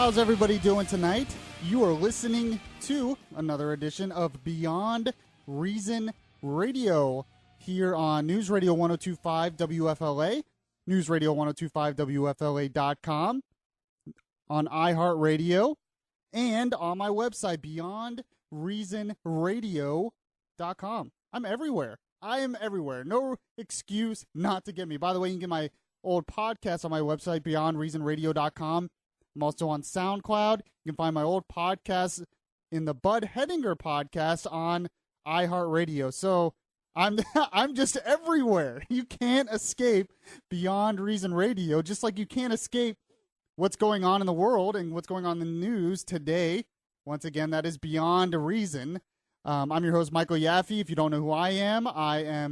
How's everybody doing tonight? You are listening to another edition of Beyond Reason Radio here on News Radio 102.5 WFLA, News Radio 102.5 WFLA.com, on iHeartRadio, and on my website, BeyondReasonRadio.com. I'm everywhere. I am everywhere. No excuse not to get me. By the way, you can get my old podcast on my website, BeyondReasonRadio.com. I'm also on SoundCloud. You can find my old podcast in the Bud Hedinger podcast on iHeartRadio. So I'm just everywhere. You can't escape Beyond Reason Radio, just like you can't escape what's going on in the world and what's going on in the news today. Once again, that is Beyond Reason. I'm your host, Michael Yaffee. If you don't know who I am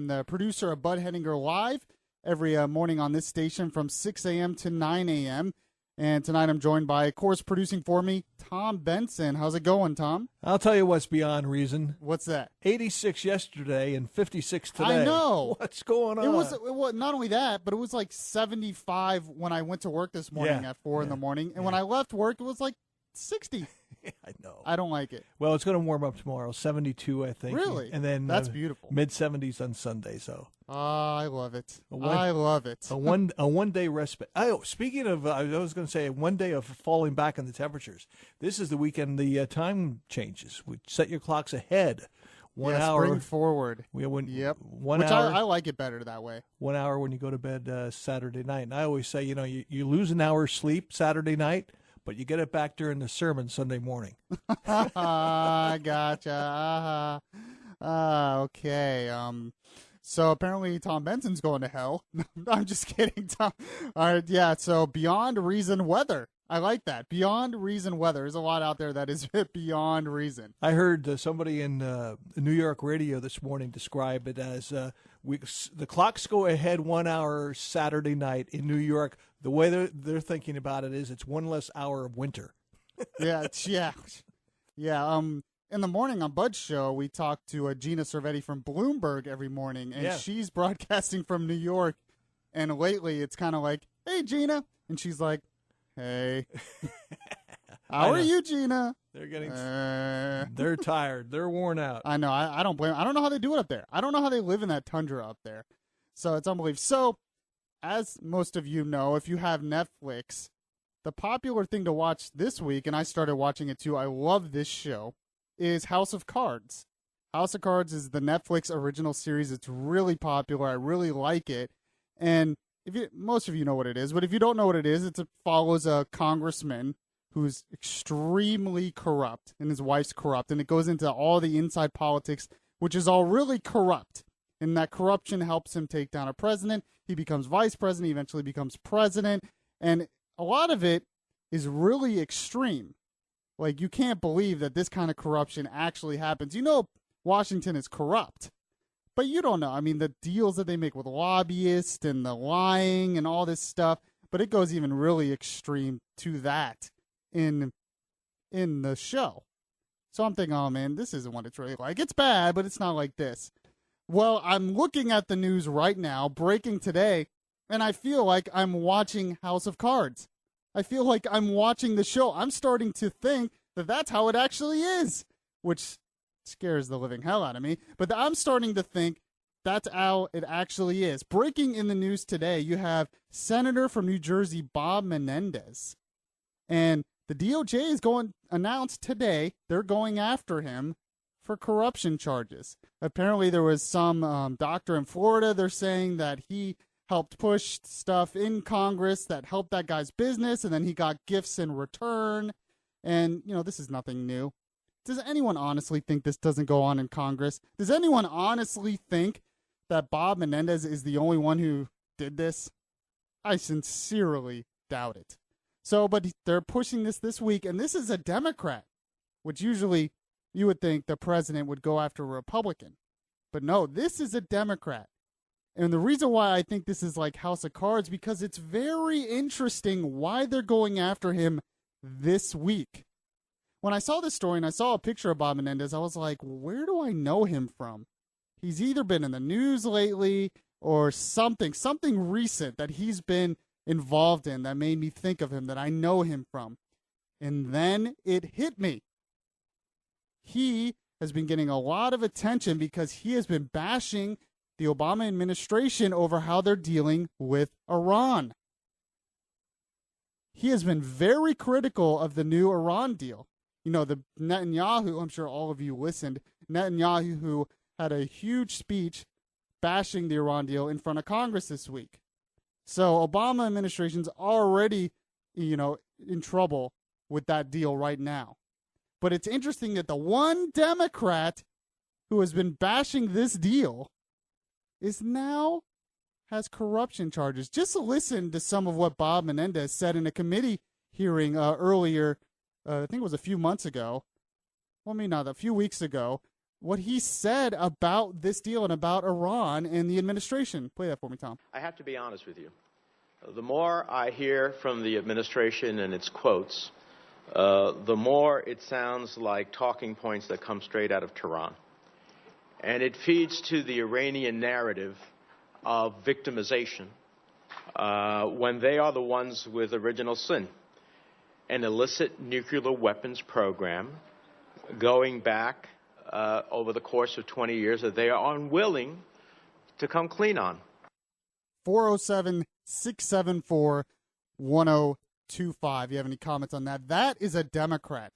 the producer of Bud Hedinger Live every morning on this station from 6 a.m. to 9 a.m., and tonight I'm joined by, of course, producing for me, Tom Benson. How's it going, Tom? I'll tell you what's beyond reason. What's that? 86 yesterday and 56 today. I know. What's going on? It was not only that, but it was like 75 when I went to work this morning at 4 in the morning. And when I left work, it was like 60. I know. I don't like it. Well, it's going to warm up tomorrow, 72, I think. Really? And then that's beautiful. Mid-70s on Sunday. So. I love it. I love it. A one-day respite. Oh, speaking of, I was going to say one day of falling back in the temperatures. This is the weekend the time changes. We set your clocks ahead. 1 hour. Spring forward. Yep. 1 hour. I like it better that way. 1 hour when you go to bed Saturday night. And I always say, you lose an hour's sleep Saturday night, but you get it back during the sermon Sunday morning. I gotcha. Okay. So apparently Tom Benson's going to hell. I'm just kidding, Tom. All right, yeah, so Beyond Reason Weather. I like that. Beyond Reason Weather. There's a lot out there that is beyond reason. I heard somebody in New York radio this morning describe it as the clocks go ahead 1 hour Saturday night in New York. The way they're thinking about it is it's one less hour of winter. Yeah. In the morning on Bud's show, we talked to Gina Cervetti from Bloomberg every morning, and she's broadcasting from New York. And lately, it's kind of like, "Hey, Gina," and she's like, "Hey, how are you, Gina?" They're getting, they're tired, they're worn out. I know. I don't blame them. I don't know how they do it up there. I don't know how they live in that tundra up there. So it's unbelievable. So, as most of you know, if you have Netflix, the popular thing to watch this week, and I started watching it too. I love this show. Is House of Cards. House of Cards is the Netflix original series. It's really popular. I really like it. And most of you know what it is, but if you don't know what it is, it follows a congressman who's extremely corrupt, and his wife's corrupt, and it goes into all the inside politics, which is all really corrupt. And that corruption helps him take down a president. He becomes vice president, he eventually becomes president, and a lot of it is really extreme. Like, you can't believe that this kind of corruption actually happens. You know Washington is corrupt, but you don't know. I mean, the deals that they make with lobbyists and the lying and all this stuff, but it goes even really extreme to that in the show. So I'm thinking, oh, man, this isn't what it's really like. It's bad, but it's not like this. Well, I'm looking at the news right now, breaking today, and I feel like I'm watching House of Cards. I feel like I'm watching the show. I'm starting to think that that's how it actually is, which scares the living hell out of me. But I'm starting to think that's how it actually is. Breaking in the news today, you have Senator from New Jersey, Bob Menendez. And the DOJ is announced today they're going after him for corruption charges. Apparently there was some doctor in Florida, they're saying that he helped push stuff in Congress that helped that guy's business, and then he got gifts in return. And, this is nothing new. Does anyone honestly think this doesn't go on in Congress? Does anyone honestly think that Bob Menendez is the only one who did this? I sincerely doubt it. So, but they're pushing this week, and this is a Democrat, which usually you would think the president would go after a Republican. But no, this is a Democrat. And the reason why I think this is like House of Cards, because it's very interesting why they're going after him this week. When I saw this story and I saw a picture of Bob Menendez, I was like, where do I know him from? He's either been in the news lately or something recent that he's been involved in that made me think of him, that I know him from. And then it hit me. He has been getting a lot of attention because he has been bashing the Obama administration over how they're dealing with Iran. He has been very critical of the new Iran deal. You know, the Netanyahu, I'm sure all of you listened, Netanyahu, who had a huge speech bashing the Iran deal in front of Congress this week. So Obama administration's already, in trouble with that deal right now. But it's interesting that the one Democrat who has been bashing this deal is now has corruption charges. Just listen to some of what Bob Menendez said in a committee hearing earlier, I think it was a few months ago. Well, maybe not, a few weeks ago. What he said about this deal and about Iran and the administration. Play that for me, Tom. I have to be honest with you. The more I hear from the administration and its quotes, the more it sounds like talking points that come straight out of Tehran. And it feeds to the Iranian narrative of victimization when they are the ones with original sin. An illicit nuclear weapons program going back over the course of 20 years that they are unwilling to come clean on. 407-674-1025. You have any comments on that? That is a Democrat.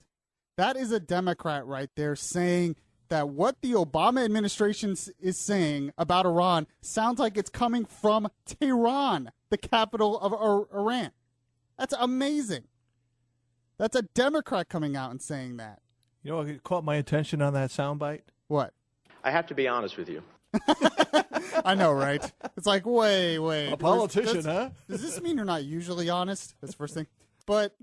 That is a Democrat right there saying that what the Obama administration is saying about Iran sounds like it's coming from Tehran, the capital of Iran. That's amazing. That's a Democrat coming out and saying that. You know what caught my attention on that soundbite? What? I have to be honest with you. I know, right? It's like, wait. A politician, huh? Does this mean you're not usually honest? That's the first thing. But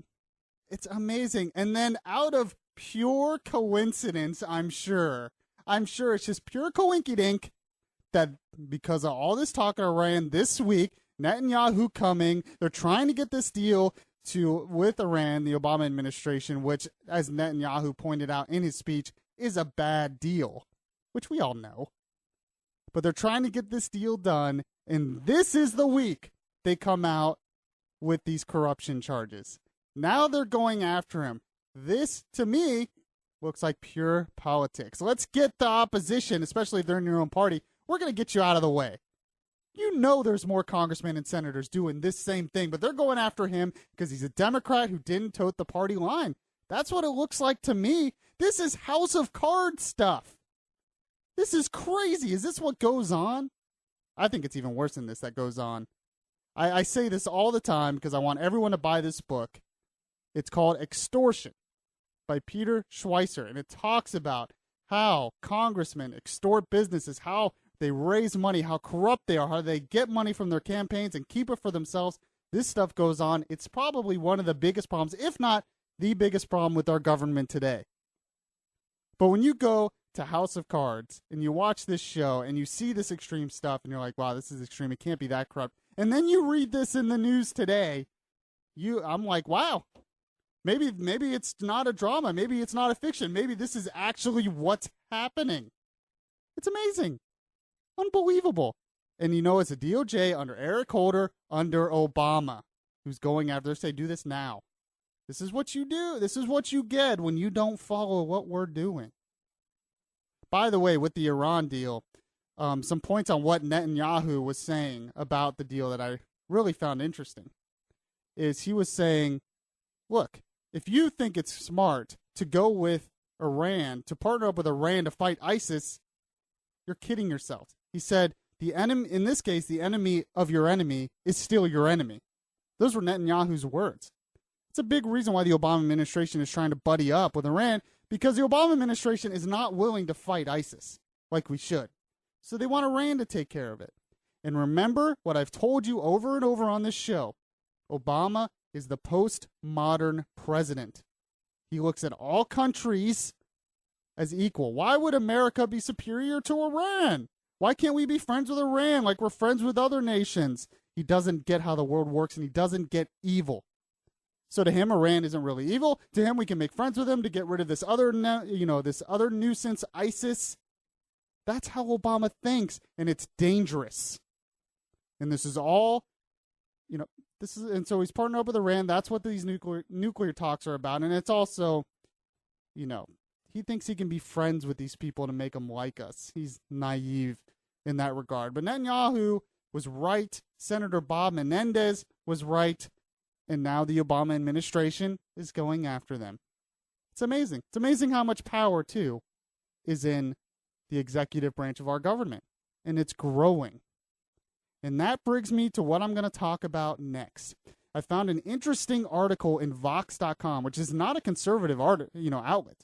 it's amazing. And then out of pure coincidence, I'm sure it's just pure coinkydink that because of all this talk of Iran this week, Netanyahu coming, they're trying to get this deal with Iran, the Obama administration, which, as Netanyahu pointed out in his speech, is a bad deal, which we all know. But they're trying to get this deal done, and this is the week they come out with these corruption charges. Now they're going after him. This, to me, looks like pure politics. Let's get the opposition, especially if they're in your own party. We're going to get you out of the way. You know there's more congressmen and senators doing this same thing, but they're going after him because he's a Democrat who didn't tote the party line. That's what it looks like to me. This is House of Cards stuff. This is crazy. Is this what goes on? I think it's even worse than this that goes on. I say this all the time because I want everyone to buy this book. It's called Extortion by Peter Schweizer, and it talks about how congressmen extort businesses, how they raise money, how corrupt they are, how they get money from their campaigns and keep it for themselves. This stuff goes on. It's probably one of the biggest problems, if not the biggest problem with our government today. But when you go to House of Cards and you watch this show and you see this extreme stuff and you're like, wow, this is extreme. It can't be that corrupt. And then you read this in the news today, I'm like, wow, maybe it's not a drama. Maybe it's not a fiction. Maybe this is actually what's happening. It's amazing. Unbelievable. And it's a DOJ under Eric Holder, under Obama, who's going after, say, do this now. This is what you do. This is what you get when you don't follow what we're doing. By the way, with the Iran deal, some points on what Netanyahu was saying about the deal that I really found interesting is he was saying, look, if you think it's smart to go with Iran, to partner up with Iran to fight ISIS, you're kidding yourself. He said, the enemy, in this case, the enemy of your enemy is still your enemy. Those were Netanyahu's words. It's a big reason why the Obama administration is trying to buddy up with Iran, because the Obama administration is not willing to fight ISIS like we should. So they want Iran to take care of it. And remember what I've told you over and over on this show. Obama is the postmodern president. He looks at all countries as equal. Why would America be superior to Iran? Why can't we be friends with Iran like we're friends with other nations? He doesn't get how the world works, and he doesn't get evil. So to him, Iran isn't really evil. To him, we can make friends with him to get rid of this other nuisance, ISIS. That's how Obama thinks, and it's dangerous. And this is all, And so he's partnered up with Iran. That's what these nuclear talks are about. And it's also, he thinks he can be friends with these people to make them like us. He's naive in that regard. But Netanyahu was right. Senator Bob Menendez was right. And now the Obama administration is going after them. It's amazing. It's amazing how much power, too, is in the executive branch of our government. And it's growing. And that brings me to what I'm going to talk about next. I found an interesting article in Vox.com, which is not a conservative outlet.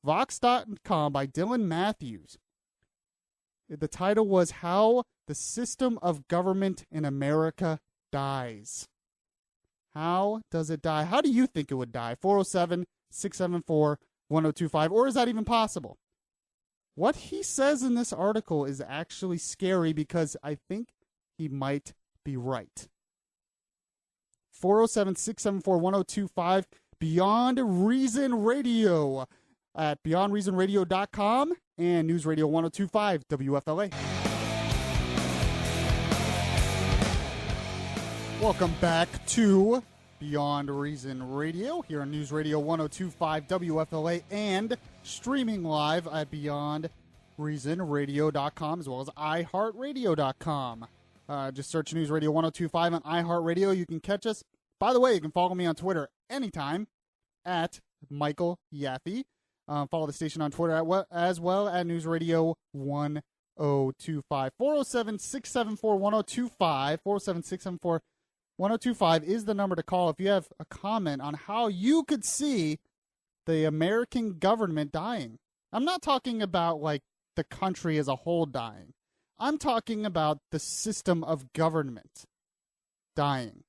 Vox.com by Dylan Matthews. The title was How the System of Government in America Dies. How does it die? How do you think it would die? 407-674-1025. Or is that even possible? What he says in this article is actually scary because I think he might be right. 407-674-1025, Beyond Reason Radio at beyondreasonradio.com and News Radio 1025 WFLA. Welcome back to Beyond Reason Radio here on News Radio 1025 WFLA and streaming live at beyondreasonradio.com as well as iHeartRadio.com. Just search News Radio 1025 on iHeartRadio. You can catch us. By the way, you can follow me on Twitter anytime at Michael Yaffee. Follow the station on Twitter as well at News Radio 1025. 407-674-1025. 407-674-1025 is the number to call if you have a comment on how you could see the American government dying. I'm not talking about like the country as a whole dying. I'm talking about the system of government dying.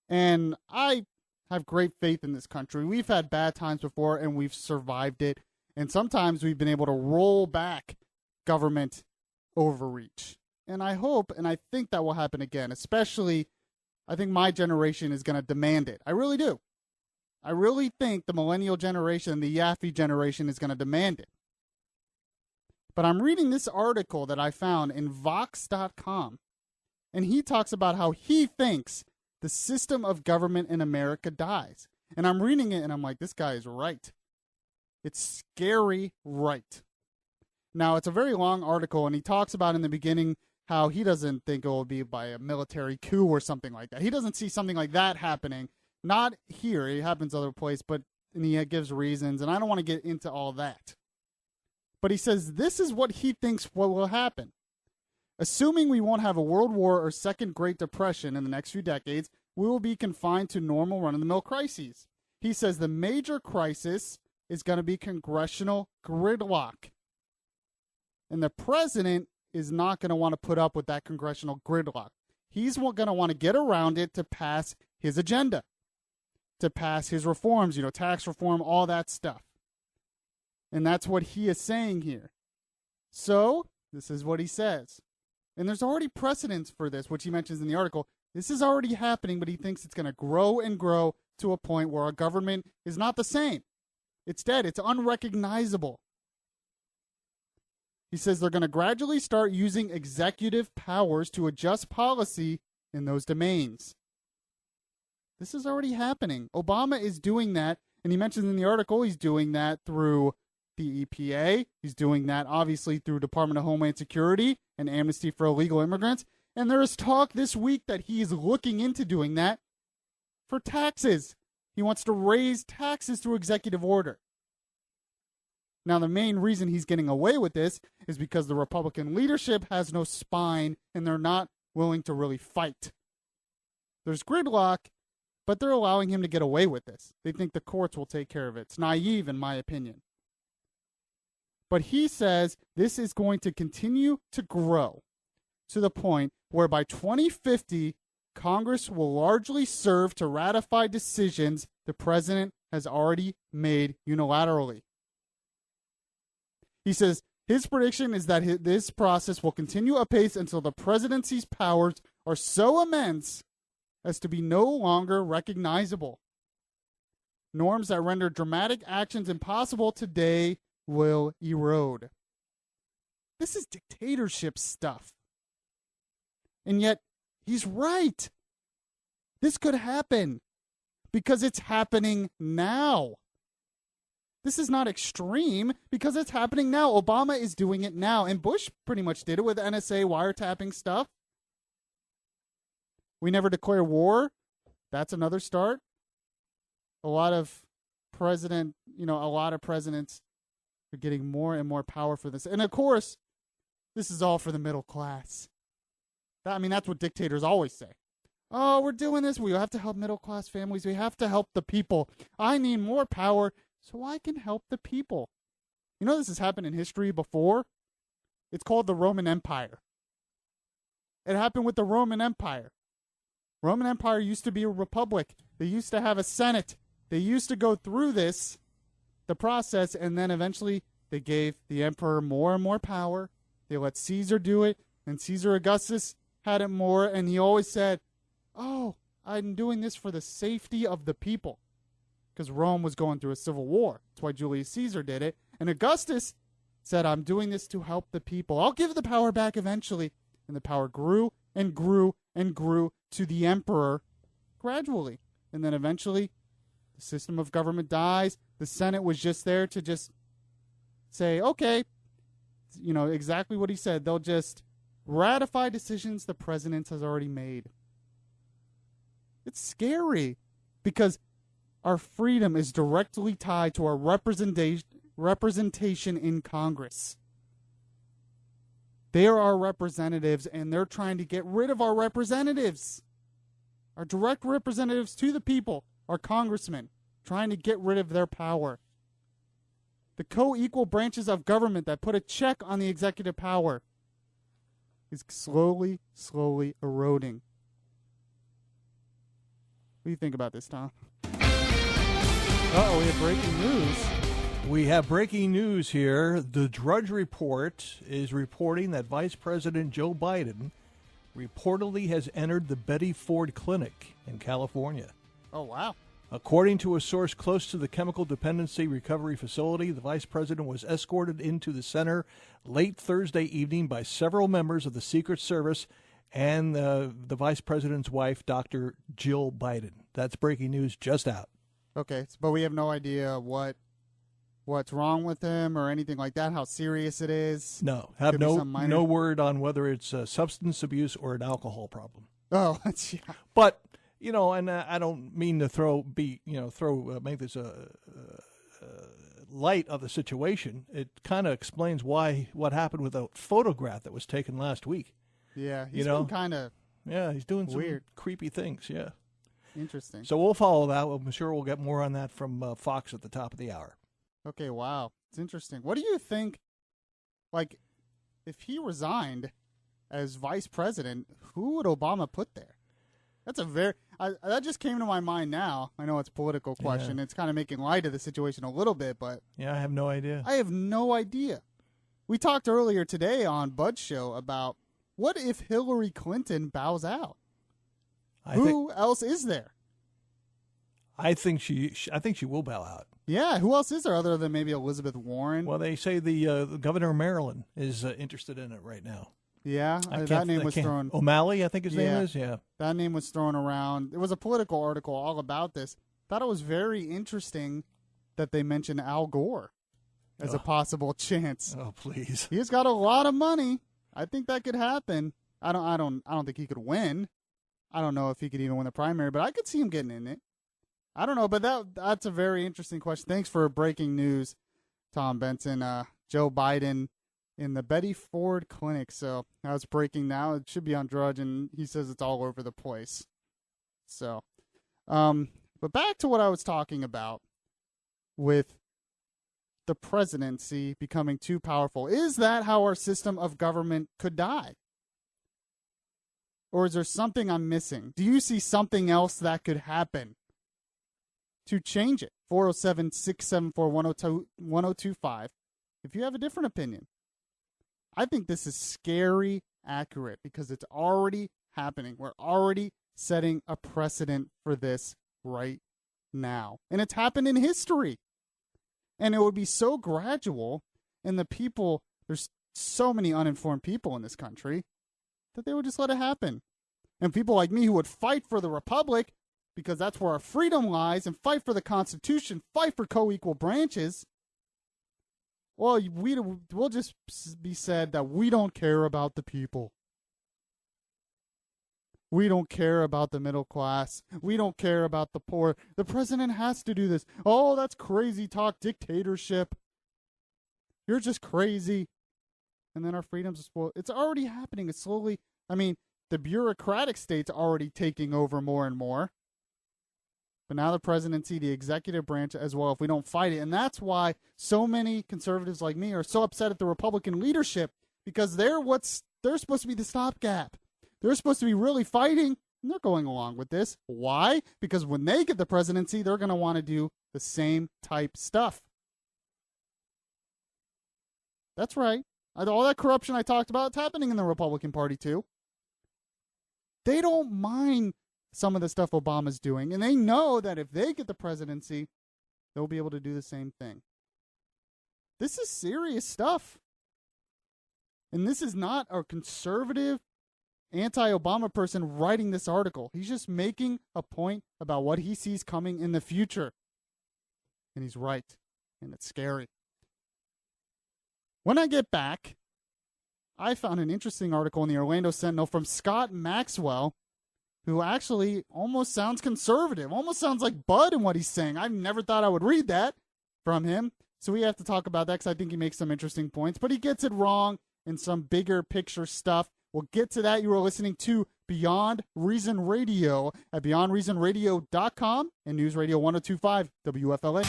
And I have great faith in this country. We've had bad times before, and we've survived it. And sometimes we've been able to roll back government overreach. And I hope and I think that will happen again, especially I think my generation is going to demand it. I really do. I really think the millennial generation, the Yaffee generation, is going to demand it. But I'm reading this article that I found in Vox.com, and he talks about how he thinks the system of government in America dies. And I'm reading it, and I'm like, this guy is right. It's scary right. Now, it's a very long article, and he talks about in the beginning how he doesn't think it will be by a military coup or something like that. He doesn't see something like that happening. Not here. It happens other places, but and he gives reasons, and I don't want to get into all that. But he says this is what he thinks what will happen. Assuming we won't have a world war or second Great Depression in the next few decades, we will be confined to normal run-of-the-mill crises. He says the major crisis is going to be congressional gridlock. And the president is not going to want to put up with that congressional gridlock. He's going to want to get around it to pass his agenda, to pass his reforms, tax reform, all that stuff. And that's what he is saying here. So, this is what he says. And there's already precedents for this, which he mentions in the article. This is already happening, but he thinks it's going to grow and grow to a point where our government is not the same. It's dead. It's unrecognizable. He says they're going to gradually start using executive powers to adjust policy in those domains. This is already happening. Obama is doing that, and he mentions in the article he's doing that through the EPA. He's doing that, obviously, through Department of Homeland Security and Amnesty for Illegal Immigrants. And there is talk this week that he is looking into doing that for taxes. He wants to raise taxes through executive order. Now, the main reason he's getting away with this is because the Republican leadership has no spine and they're not willing to really fight. There's gridlock, but they're allowing him to get away with this. They think the courts will take care of it. It's naive, in my opinion. But he says this is going to continue to grow to the point where by 2050, Congress will largely serve to ratify decisions the president has already made unilaterally. He says his prediction is that this process will continue apace until the presidency's powers are so immense as to be no longer recognizable. Norms that render dramatic actions impossible today will erode. This is dictatorship stuff. And yet, he's right. This could happen because it's happening now. This is not extreme because it's happening now. Obama is doing it now, and Bush pretty much did it with NSA wiretapping stuff. We never declare war. That's another start. A lot of presidents are getting more and more power for this. And of course, this is all for the middle class. That's what dictators always say. Oh, we're doing this. We have to help middle class families. We have to help the people. I need more power so I can help the people. You know, this has happened in history before. It's called the Roman Empire. It happened with the Roman Empire. Roman Empire used to be a republic. They used to have a senate. They used to go through the process, and then eventually they gave the emperor more and more power. They let Caesar do it, and Caesar Augustus had it more, and he always said, oh, I'm doing this for the safety of the people. Because Rome was going through a civil war. That's why Julius Caesar did it. And Augustus said, I'm doing this to help the people. I'll give the power back eventually. And the power grew and grew and grew to the emperor gradually. And then eventually, the system of government dies. The Senate was just there to just say, okay, exactly what he said. They'll just ratify decisions the president has already made. It's scary because our freedom is directly tied to our representation in Congress. They are our representatives, and they're trying to get rid of our representatives. Our direct representatives to the people, our congressmen, trying to get rid of their power. The co-equal branches of government that put a check on the executive power is slowly eroding. What do you think about this, Tom? We have breaking news. We have breaking news here. The Drudge Report is reporting that Vice President Joe Biden reportedly has entered the Betty Ford Clinic in California. Oh, wow. According to a source close to the chemical dependency recovery facility, the vice president was escorted into the center late Thursday evening by several members of the Secret Service and the vice president's wife, Dr. Jill Biden. That's breaking news just out. Okay, but we have no idea what's wrong with him or anything like that, how serious it is. No, have no word on whether it's a substance abuse or an alcohol problem. Oh, that's, yeah. But, and I don't mean to make this a light of the situation. It kind of explains what happened with a photograph that was taken last week. Yeah, he's been kind of he's doing weird, some creepy things. Yeah, interesting. So we'll follow that. I'm sure we'll get more on that from Fox at the top of the hour. Okay, wow, it's interesting. What do you think? Like, if he resigned as vice president, who would Obama put there? That's that just came to my mind now. I know it's a political question. Yeah. It's kind of making light of the situation a little bit, but yeah, I have no idea. I have no idea. We talked earlier today on Bud's show about what if Hillary Clinton bows out? Who else is there? I think she will bow out. Yeah, who else is there other than maybe Elizabeth Warren? Well, they say the governor of Maryland is interested in it right now. Yeah, that name was thrown. O'Malley, I think his name is. Yeah, that name was thrown around. There was a political article all about this. Thought it was very interesting that they mentioned Al Gore as a possible chance. Oh, please! He's got a lot of money. I think that could happen. I don't think he could win. I don't know if he could even win the primary, but I could see him getting in it. I don't know, but that's a very interesting question. Thanks for breaking news, Tom Benson. Joe Biden in the Betty Ford Clinic. So that was breaking now. It should be on Drudge, and he says it's all over the place. So, but back to what I was talking about with the presidency becoming too powerful. Is that how our system of government could die? Or is there something I'm missing? Do you see something else that could happen to change it? 407-674-1025. If you have a different opinion. I think this is scary accurate because it's already happening. We're already setting a precedent for this right now. And it's happened in history. And it would be so gradual, and there's so many uninformed people in this country, that they would just let it happen. And people like me who would fight for the republic because that's where our freedom lies, and fight for the Constitution, fight for co-equal branches, well, we'll just be said that we don't care about the people. We don't care about the middle class. We don't care about the poor. The president has to do this. Oh, that's crazy talk, dictatorship. You're just crazy. And then our freedoms are spoiled. It's already happening. It's slowly, the bureaucratic state's already taking over more and more. But now the presidency, the executive branch as well, if we don't fight it. And that's why so many conservatives like me are so upset at the Republican leadership, because they're supposed to be the stopgap. They're supposed to be really fighting, and they're going along with this. Why? Because when they get the presidency, they're going to want to do the same type stuff. That's right. All that corruption I talked about, it's happening in the Republican Party too. They don't mind some of the stuff Obama's doing, and they know that if they get the presidency, they'll be able to do the same thing. This is serious stuff. And this is not a conservative, anti-Obama person writing this article. He's just making a point about what he sees coming in the future. And he's right. And it's scary. When I get back, I found an interesting article in the Orlando Sentinel from Scott Maxwell, who actually almost sounds conservative, almost sounds like Bud in what he's saying. I never thought I would read that from him. So we have to talk about that because I think he makes some interesting points. But he gets it wrong in some bigger picture stuff. We'll get to that. You are listening to Beyond Reason Radio at beyondreasonradio.com and News Radio 102.5 WFLA.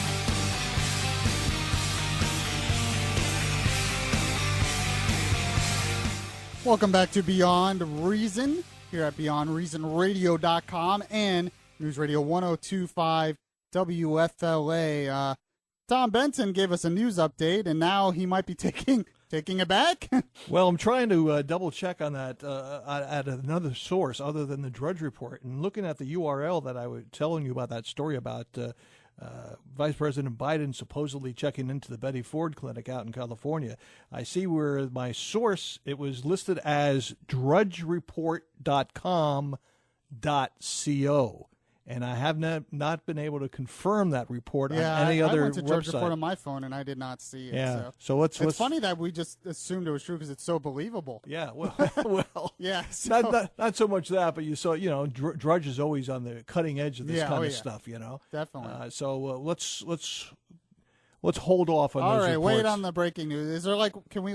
Welcome back to Beyond Reason here at beyondreasonradio.com and News Radio 102.5 WFLA. Tom Benson gave us a news update, and now he might be taking it back. Well, I'm trying to double check on that at another source other than the Drudge Report, and looking at the URL that I was telling you about, that story about Vice President Biden supposedly checking into the Betty Ford Clinic out in California. I see where my source, it was listed as drudgereport.com.co. And I have not been able to confirm that report on any other website. I went to Drudge Report on my phone, and I did not see it. Yeah. So it's funny that we just assumed it was true because it's so believable. Yeah. Well, yeah. So. Not so much that, but you saw, Drudge is always on the cutting edge of this kind of stuff, Definitely. So let's hold off on all those right, reports. wait on the breaking news. Is there can we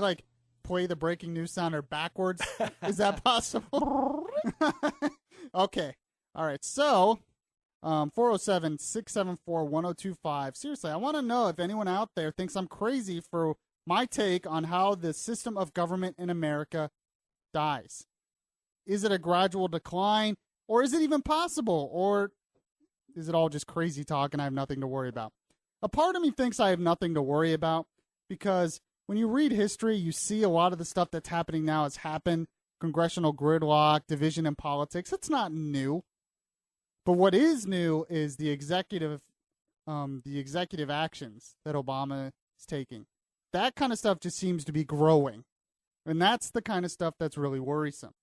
play the breaking news sounder backwards? Is that possible? Okay. All right. So 407-674-1025. Seriously, I want to know if anyone out there thinks I'm crazy for my take on how the system of government in America dies. Is it a gradual decline, or is it even possible, or is it all just crazy talk and I have nothing to worry about? A part of me thinks I have nothing to worry about because when you read history, you see a lot of the stuff that's happening now has happened. Congressional gridlock, division in politics. It's not new. But what is new is the executive actions that Obama is taking. That kind of stuff just seems to be growing, and that's the kind of stuff that's really worrisome.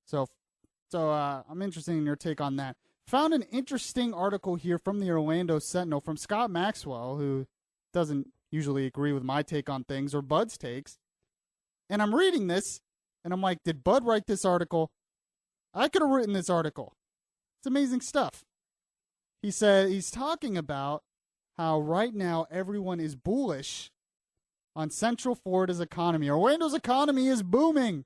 So I'm interested in your take on that. Found an interesting article here from the Orlando Sentinel from Scott Maxwell, who doesn't usually agree with my take on things or Bud's takes. And I'm reading this, and I'm like, did Bud write this article? I could have written this article. It's amazing stuff. He said he's talking about how right now everyone is bullish on Central Florida's economy. Orlando's economy is booming.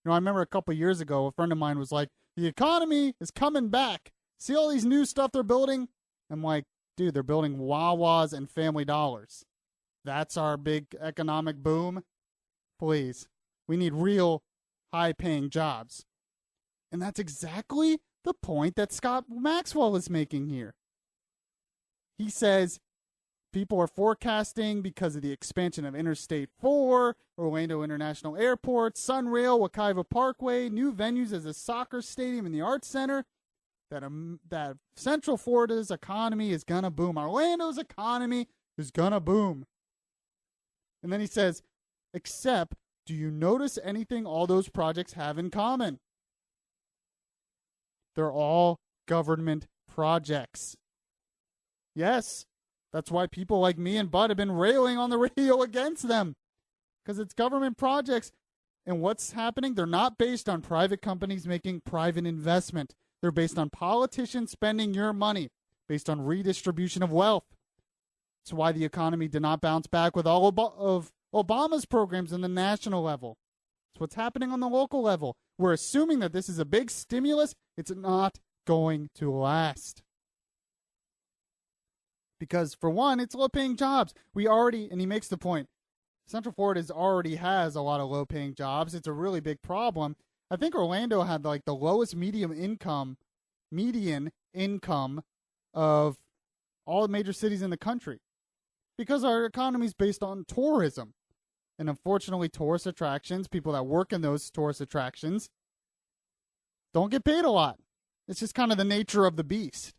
I remember a couple years ago, a friend of mine was like, the economy is coming back. See all these new stuff they're building? I'm like, dude, they're building Wawas and Family Dollars. That's our big economic boom? Please. We need real high-paying jobs. And that's exactly the point that Scott Maxwell is making here. He says people are forecasting because of the expansion of Interstate 4, Orlando International Airport, Sunrail, Wekiva Parkway, new venues as a soccer stadium and the Arts Center, that Central Florida's economy is going to boom. Orlando's economy is going to boom. And then he says, except, do you notice anything all those projects have in common? They're all government projects. Yes, that's why people like me and Bud have been railing on the radio against them. Because it's government projects. And what's happening? They're not based on private companies making private investment. They're based on politicians spending your money, based on redistribution of wealth. That's why the economy did not bounce back with all of Obama's programs on the national level. It's what's happening on the local level. We're assuming that this is a big stimulus. It's not going to last. Because, for one, it's low-paying jobs. And he makes the point, Central Florida already has a lot of low-paying jobs. It's a really big problem. I think Orlando had like the lowest median income of all the major cities in the country. Because our economy is based on tourism. And unfortunately, tourist attractions, people that work in those tourist attractions, don't get paid a lot. It's just kind of the nature of the beast.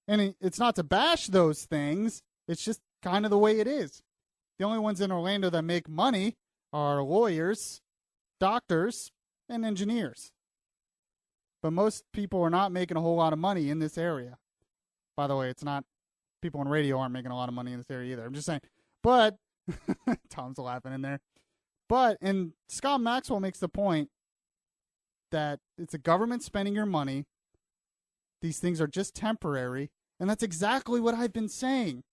And it's not to bash those things. It's just kind of the way it is. The only ones in Orlando that make money are lawyers, doctors, and engineers. But most people are not making a whole lot of money in this area. By the way, it's not, people on radio aren't making a lot of money in this area either. I'm just saying. But, Tom's laughing in there. And Scott Maxwell makes the point that it's a government spending your money. These things are just temporary. And that's exactly what I've been saying.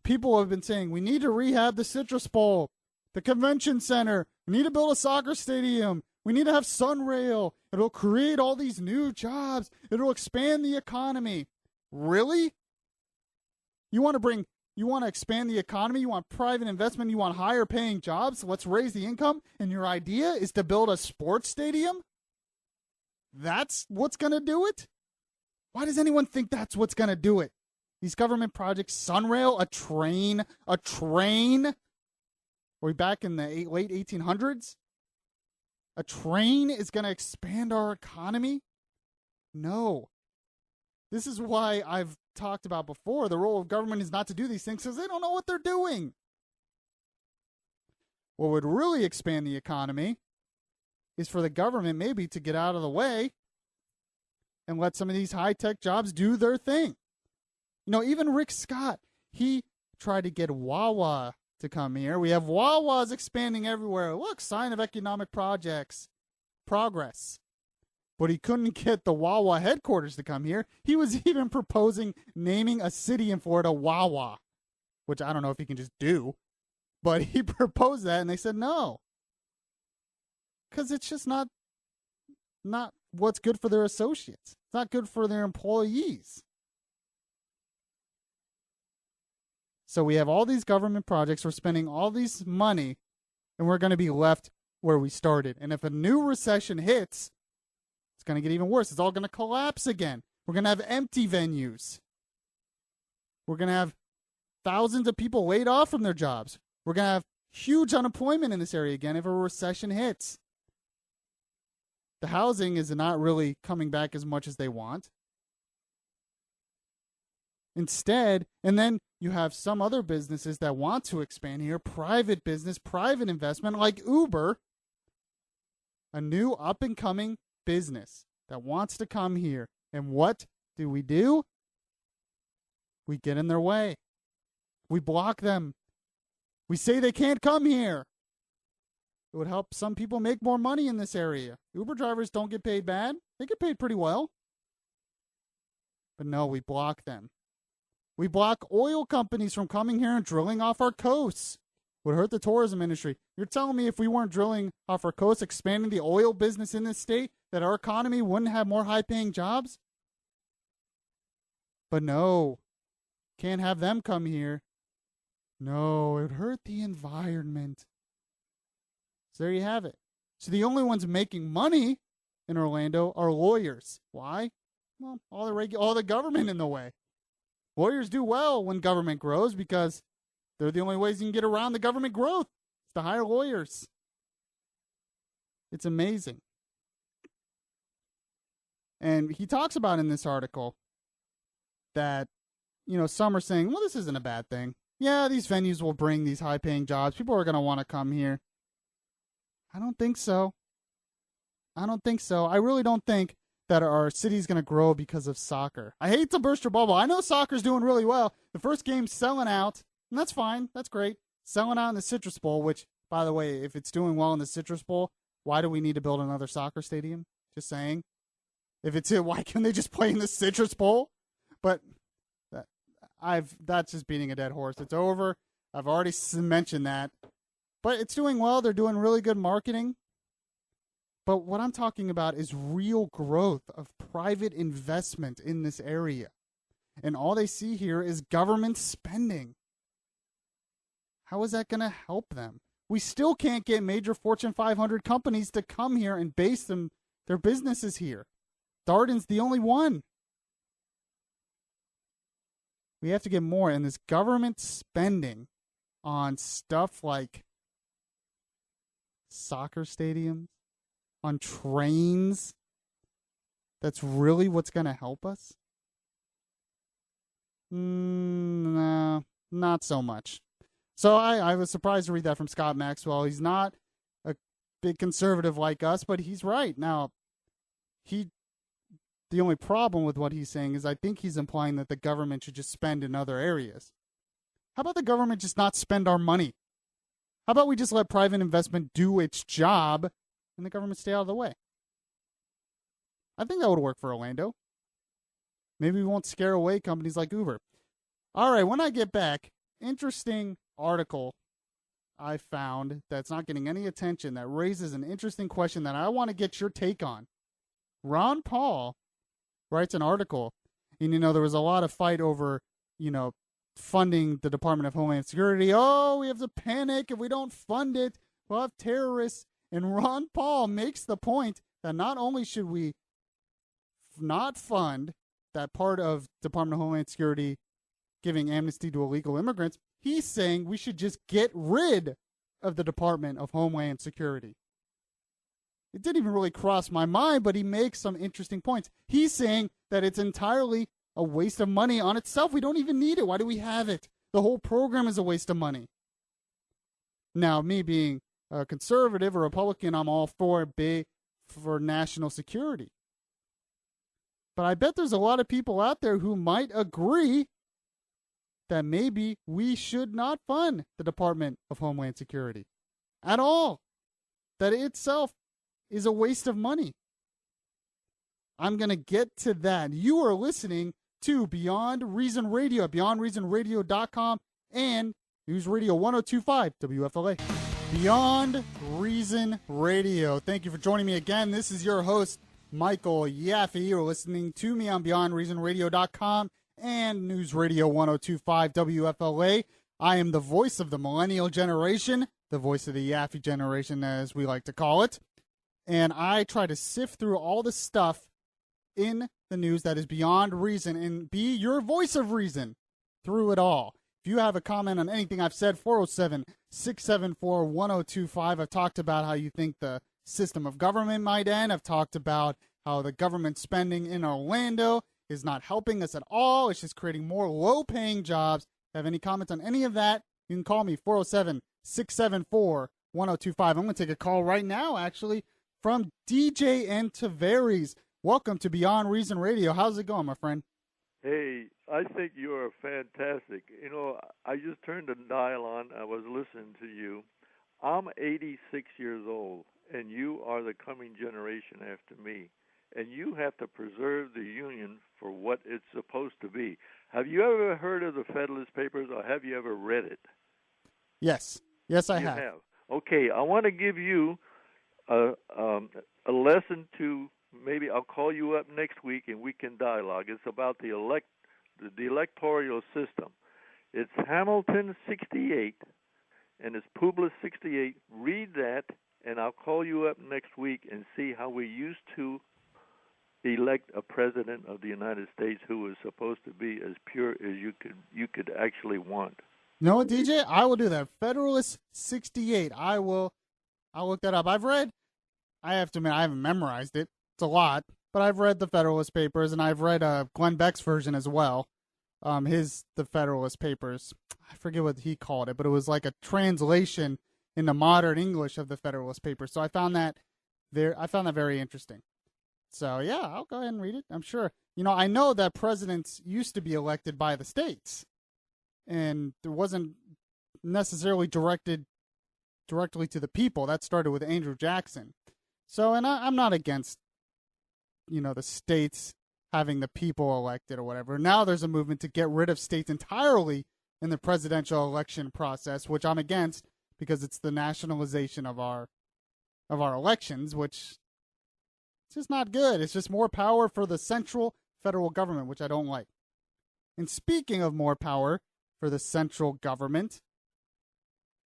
People have been saying, we need to rehab the Citrus Bowl, the convention center. We need to build a soccer stadium. We need to have Sunrail. It'll create all these new jobs. It'll expand the economy. Really? You want to expand the economy? You want private investment? You want higher paying jobs? Let's raise the income. And your idea is to build a sports stadium? That's what's going to do it? Why does anyone think that's what's going to do it? These government projects, Sunrail, a train. Are we back in the late 1800s? A train is going to expand our economy? No. This is why I've talked about before, the role of government is not to do these things because they don't know what they're doing. What would really expand the economy is for the government maybe to get out of the way and let some of these high-tech jobs do their thing. You know, even Rick Scott, he tried to get Wawa to come here. We have Wawas expanding everywhere. Look, sign of economic progress. But he couldn't get the Wawa headquarters to come here. He was even proposing naming a city in Florida Wawa, which I don't know if he can just do. But he proposed that, and they said no. Because it's just not what's good for their associates. It's not good for their employees. So we have all these government projects. We're spending all this money, and we're going to be left where we started. And if a new recession hits, it's going to get even worse. It's all going to collapse again. We're going to have empty venues. We're going to have thousands of people laid off from their jobs. We're going to have huge unemployment in this area again if a recession hits. The housing is not really coming back as much as they want. Instead, and then you have some other businesses that want to expand here, private business, private investment, like Uber, a new up-and-coming business that wants to come here. And what do? We get in their way. We block them. We say they can't come here. It would help some people make more money in this area. Uber drivers don't get paid bad. They get paid pretty well. But no, we block them. We block oil companies from coming here and drilling off our coasts. Would hurt the tourism industry. You're telling me if we weren't drilling off our coast, expanding the oil business in this state, that our economy wouldn't have more high-paying jobs? But no, can't have them come here. No, it would hurt the environment. So there you have it. So the only ones making money in Orlando are lawyers. Why? Well, all the government in the way. Lawyers do well when government grows because they're the only ways you can get around the government growth. It's to hire lawyers. It's amazing. And he talks about in this article that, some are saying, well, this isn't a bad thing. Yeah, these venues will bring these high-paying jobs. People are going to want to come here. I don't think so. I really don't think that our city's going to grow because of soccer. I hate to burst your bubble. I know soccer's doing really well. The first game's selling out, and that's fine. That's great. Selling out in the Citrus Bowl, which, by the way, if it's doing well in the Citrus Bowl, why do we need to build another soccer stadium? Just saying. If it's it, why can't they just play in the Citrus Bowl? But that's just beating a dead horse. It's over. I've already mentioned that. But it's doing well. They're doing really good marketing. But what I'm talking about is real growth of private investment in this area. And all they see here is government spending. How is that going to help them? We still can't get major Fortune 500 companies to come here and base their businesses here. Darden's the only one. We have to get more in this government spending on stuff like soccer stadiums, on trains. That's really what's going to help us? No, not so much. So I was surprised to read that from Scott Maxwell. He's not a big conservative like us, but he's right. Now, the only problem with what he's saying is I think he's implying that the government should just spend in other areas. How about the government just not spend our money? How about we just let private investment do its job and the government stay out of the way? I think that would work for Orlando. Maybe we won't scare away companies like Uber. All right, when I get back, interesting article I found that's not getting any attention that raises an interesting question that I want to get your take on. Ron Paul writes an article, and, there was a lot of fight over, funding the Department of Homeland Security. Oh, we have to panic. If we don't fund it, we'll have terrorists. And Ron Paul makes the point that not only should we not fund that part of Department of Homeland Security giving amnesty to illegal immigrants, he's saying we should just get rid of the Department of Homeland Security. It didn't even really cross my mind, but he makes some interesting points. He's saying that it's entirely a waste of money on itself. We don't even need it. Why do we have it? The whole program is a waste of money. Now, me being a conservative or Republican, I'm all for national security. But I bet there's a lot of people out there who might agree that maybe we should not fund the Department of Homeland Security at all. That it itself is a waste of money. I'm going to get to that. You are listening to Beyond Reason Radio at beyondreasonradio.com and News Radio 102.5 WFLA. Beyond Reason Radio. Thank you for joining me again. This is your host, Michael Yaffee. You're listening to me on beyondreasonradio.com and News Radio 102.5 WFLA. I am the voice of the millennial generation, the voice of the Yaffee generation, as we like to call it. And I try to sift through all the stuff in the news that is beyond reason and be your voice of reason through it all. If you have a comment on anything I've said, 407-674-1025. I've talked about how you think the system of government might end. I've talked about how the government spending in Orlando is not helping us at all. It's just creating more low-paying jobs. If you have any comments on any of that, you can call me, 407-674-1025. I'm going to take a call right now, actually, from DJ and Tavares. Welcome to Beyond Reason Radio. How's it going, my friend? Hey, I think you're fantastic. I just turned the dial on. I was listening to you. I'm 86 years old, and you are the coming generation after me. And you have to preserve the Union for what it's supposed to be. Have you ever heard of the Federalist Papers, or have you ever read it? Yes. Yes, I have. You have. Okay, I want to give you a lesson to, maybe I'll call you up next week and we can dialogue. It's about the electoral system. It's Hamilton 68 and it's Publius 68. Read that and I'll call you up next week and see how we used to elect a president of the United States who was supposed to be as pure as you could actually want. You know what, DJ? I will do that. Federalist 68. I'll look that up. I have to admit, I haven't memorized it. It's a lot, but I've read the Federalist Papers, and I've read Glenn Beck's version as well. The Federalist Papers. I forget what he called it, but it was like a translation into modern English of the Federalist Papers. So I found that very interesting. So, yeah, I'll go ahead and read it. I'm sure. I know that presidents used to be elected by the states, and it wasn't necessarily directly to the people. That started with Andrew Jackson. So, and I'm not against, the states having the people elected or whatever. Now there's a movement to get rid of states entirely in the presidential election process, which I'm against because it's the nationalization of our elections, which it's just not good. It's just more power for the central federal government, which I don't like. And speaking of more power for the central government,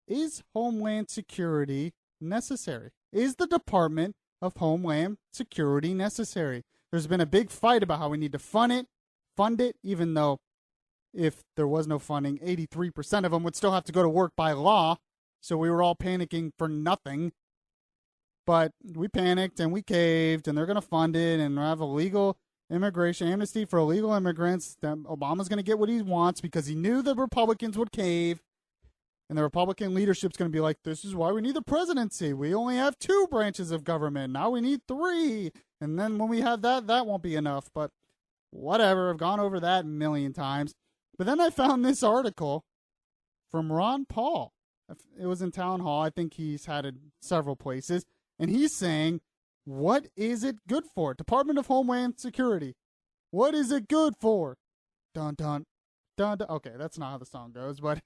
is Homeland Security necessary? Is the Department of Homeland Security necessary? There's been a big fight about how we need to fund it, even though if there was no funding, 83% of them would still have to go to work by law. So we were all panicking for nothing. But we panicked and we caved, and they're going to fund it and have a legal immigration amnesty for illegal immigrants. Then Obama's going to get what he wants because he knew the Republicans would cave. And the Republican leadership's going to be like, this is why we need the presidency. We only have 2 branches of government. Now we need 3. And then when we have that won't be enough. But whatever. I've gone over that a million times. But then I found this article from Ron Paul. It was in Town Hall. I think he's had it several places. And he's saying, what is it good for? Department of Homeland Security. What is it good for? Dun, dun, dun, dun. Okay, that's not how the song goes. But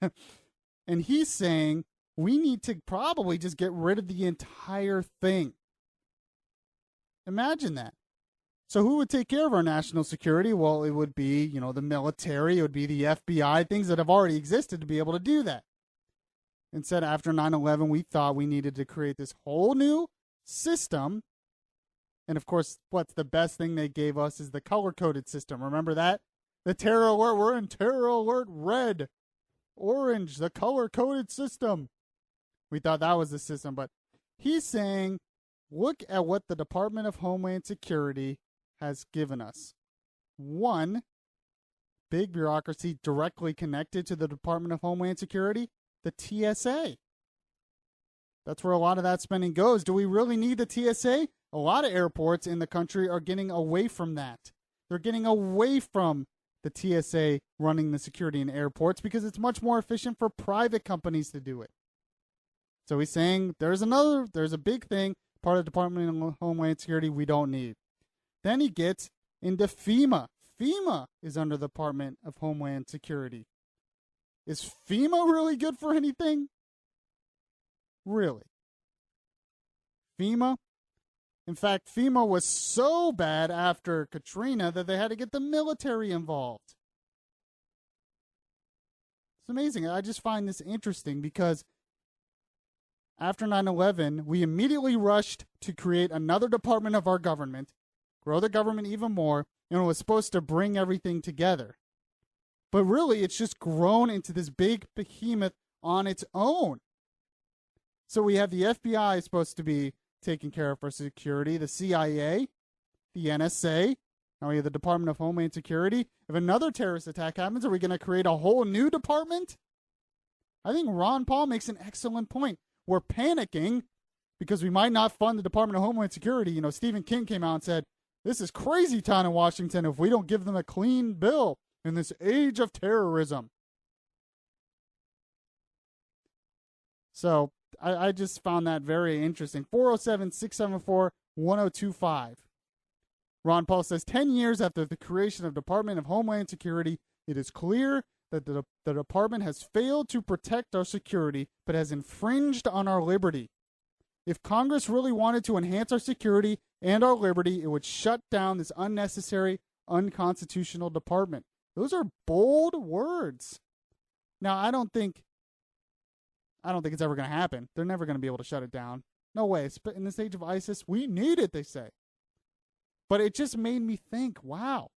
and he's saying we need to probably just get rid of the entire thing. Imagine that. So who would take care of our national security? Well, it would be, the military. It would be the FBI, things that have already existed to be able to do that. Instead, after 9/11, we thought we needed to create this whole new system. And, of course, what's the best thing they gave us is the color-coded system. Remember that? The terror alert. We're in terror alert red. Orange, the color-coded system. We thought that was the system. But he's saying, look at what the Department of Homeland Security has given us. 1, big bureaucracy directly connected to the Department of Homeland Security, the TSA. That's where a lot of that spending goes. Do we really need the TSA? A lot of airports in the country are getting away from that. They're getting away from the TSA running the security in airports because it's much more efficient for private companies to do it. So he's saying there's a big thing, part of the Department of Homeland Security we don't need. Then he gets into FEMA. FEMA is under the Department of Homeland Security. Is FEMA really good for anything? Really? FEMA? In fact, FEMA was so bad after Katrina that they had to get the military involved. It's amazing. I just find this interesting because after 9/11, we immediately rushed to create another department of our government, grow the government even more, and it was supposed to bring everything together. But really, it's just grown into this big behemoth on its own. So we have the FBI supposed to be taking care of our security, the CIA, the NSA. Now we have the Department of Homeland Security. If another terrorist attack happens, are we going to create a whole new department? I think Ron Paul makes an excellent point. We're panicking because we might not fund the Department of Homeland Security. Stephen King came out and said, this is crazy town in Washington if we don't give them a clean bill in this age of terrorism. So I just found that very interesting. 407-674-1025. Ron Paul says, 10 years after the creation of Department of Homeland Security, it is clear that the department has failed to protect our security, but has infringed on our liberty. If Congress really wanted to enhance our security and our liberty, it would shut down this unnecessary, unconstitutional department. Those are bold words. Now, I don't think it's ever going to happen. They're never going to be able to shut it down. No way. In this age of ISIS, we need it, they say. But it just made me think, wow,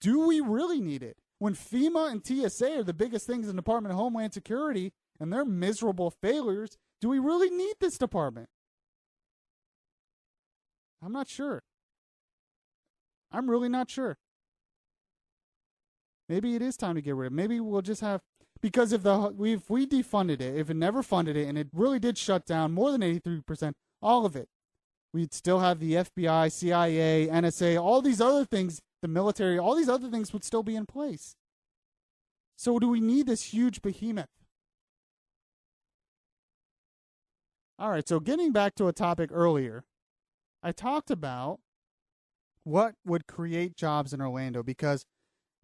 do we really need it? When FEMA and TSA are the biggest things in the Department of Homeland Security and they're miserable failures, do we really need this department? I'm not sure. I'm really not sure. Maybe it is time to get rid of it. Maybe we'll just have, because if we defunded it, if it never funded it, and it really did shut down more than 83%, all of it, We'd still have the FBI, CIA, NSA, all these other things, the military, all these other things would still be in place. So do we need this huge behemoth? All right, so getting back to a topic earlier, I talked about what would create jobs in Orlando because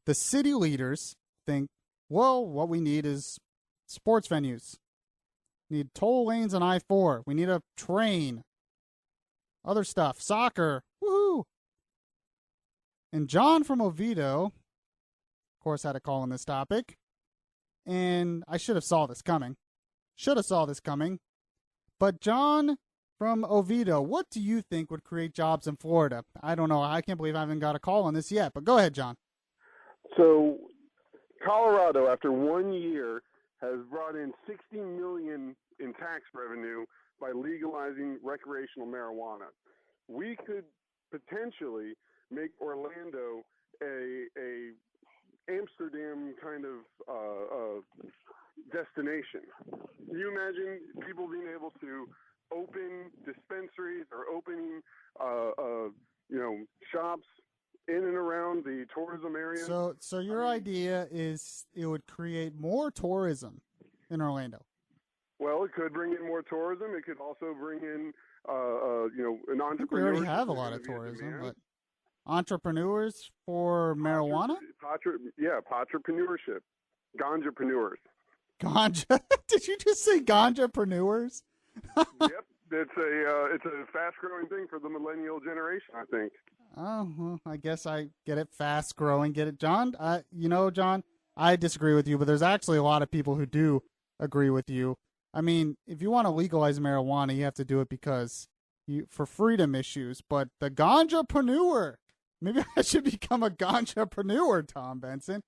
the city leaders think, well, what we need is sports venues. We need toll lanes on I-4. We need a train. Other stuff. Soccer. Woohoo! And John from Oviedo, of course, had a call on this topic. And I should have saw this coming. But John from Oviedo, what do you think would create jobs in Florida? I don't know. I can't believe I haven't got a call on this yet. But go ahead, John. So Colorado, after 1 year, has brought in $60 million in tax revenue by legalizing recreational marijuana. We could potentially make Orlando a Amsterdam kind of destination. Can you imagine people being able to open dispensaries or opening shops in and around the tourism area? So your idea is it would create more tourism in Orlando. Well, it could bring in more tourism. It could also bring in, an entrepreneur. I think we already have a lot of tourism, but entrepreneurs for marijuana? Potrepreneurship. Ganjapreneurs. Ganja? Did you just say ganjapreneurs? Yep, it's a fast-growing thing for the millennial generation, I think. Oh, well, I guess I get it. Fast growing, get it, John? John, I disagree with you, but there's actually a lot of people who do agree with you. I mean, if you want to legalize marijuana, you have to do it because for freedom issues. But the ganjapreneur, maybe I should become a ganjapreneur, Tom Benson.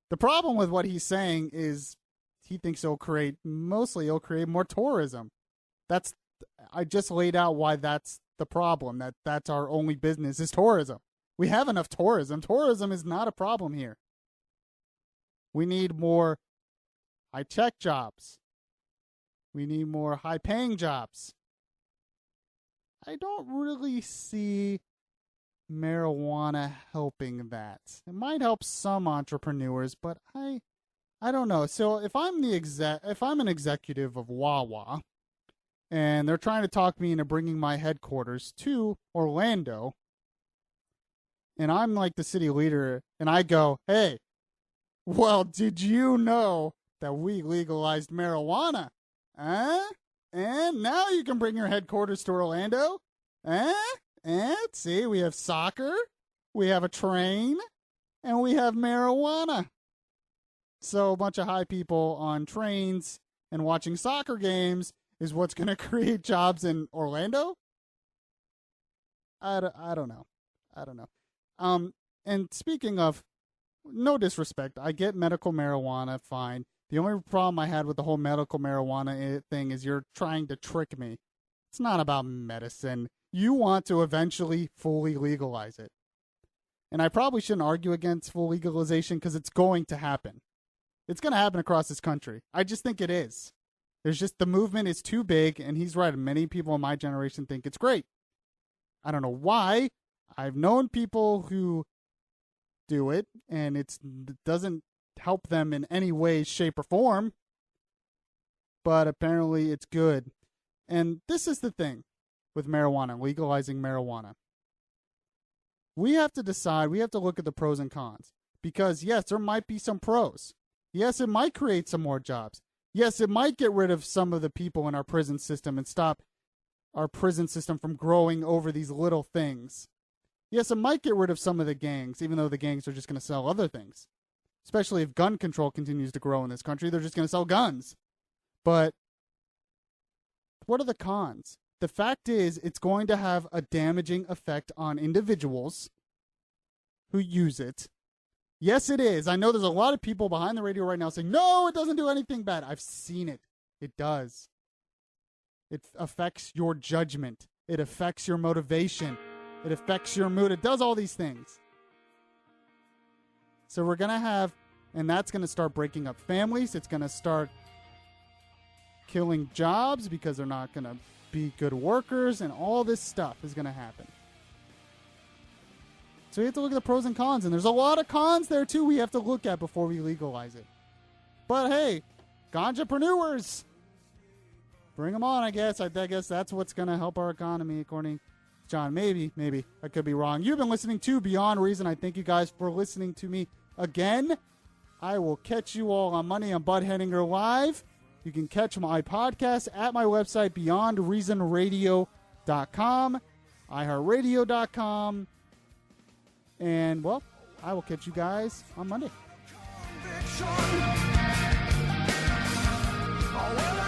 The problem with what he's saying is he thinks it'll create more tourism. I just laid out why that's the problem. That's our only business is tourism. We have enough tourism. Tourism is not a problem here. We need more high-tech jobs. We need more high-paying jobs. I don't really see marijuana helping that. It might help some entrepreneurs, but I don't know. So if I'm an executive of Wawa, and they're trying to talk me into bringing my headquarters to Orlando, and I'm like the city leader, and I go, hey, well, did you know that we legalized marijuana? And now you can bring your headquarters to Orlando? And see, we have soccer, we have a train, and we have marijuana. So a bunch of high people on trains and watching soccer games is what's going to create jobs in Orlando? I don't know. And speaking of, no disrespect, I get medical marijuana, fine. The only problem I had with the whole medical marijuana thing is you're trying to trick me. It's not about medicine. You want to eventually fully legalize it. And I probably shouldn't argue against full legalization because it's going to happen. It's going to happen across this country. I just think it is. There's just the movement is too big, and he's right. Many people in my generation think it's great. I don't know why. I've known people who do it, and it doesn't help them in any way, shape, or form. But apparently it's good. And this is the thing with marijuana, legalizing marijuana. We have to decide, we have to look at the pros and cons. Because, yes, there might be some pros. Yes, it might create some more jobs. Yes, it might get rid of some of the people in our prison system and stop our prison system from growing over these little things. Yes, it might get rid of some of the gangs, even though the gangs are just going to sell other things. Especially if gun control continues to grow in this country, they're just going to sell guns. But what are the cons? The fact is, it's going to have a damaging effect on individuals who use it. Yes, it is. I know there's a lot of people behind the radio right now saying, no, it doesn't do anything bad. I've seen it. It does. It affects your judgment. It affects your motivation. It affects your mood. It does all these things. So we're going to have, and that's going to start breaking up families. It's going to start killing jobs because they're not going to be good workers, and all this stuff is going to happen. So you have to look at the pros and cons, and there's a lot of cons there too we have to look at before we legalize it. But hey, ganjapreneurs, bring them on, I guess. I guess that's what's going to help our economy, according to John. Maybe. I could be wrong. You've been listening to Beyond Reason. I thank you guys for listening to me again. I will catch you all on Monday on Bud Henninger Live. You can catch my podcast at my website, beyondreasonradio.com, iHeartRadio.com. And, well, I will catch you guys on Monday. Oh, well,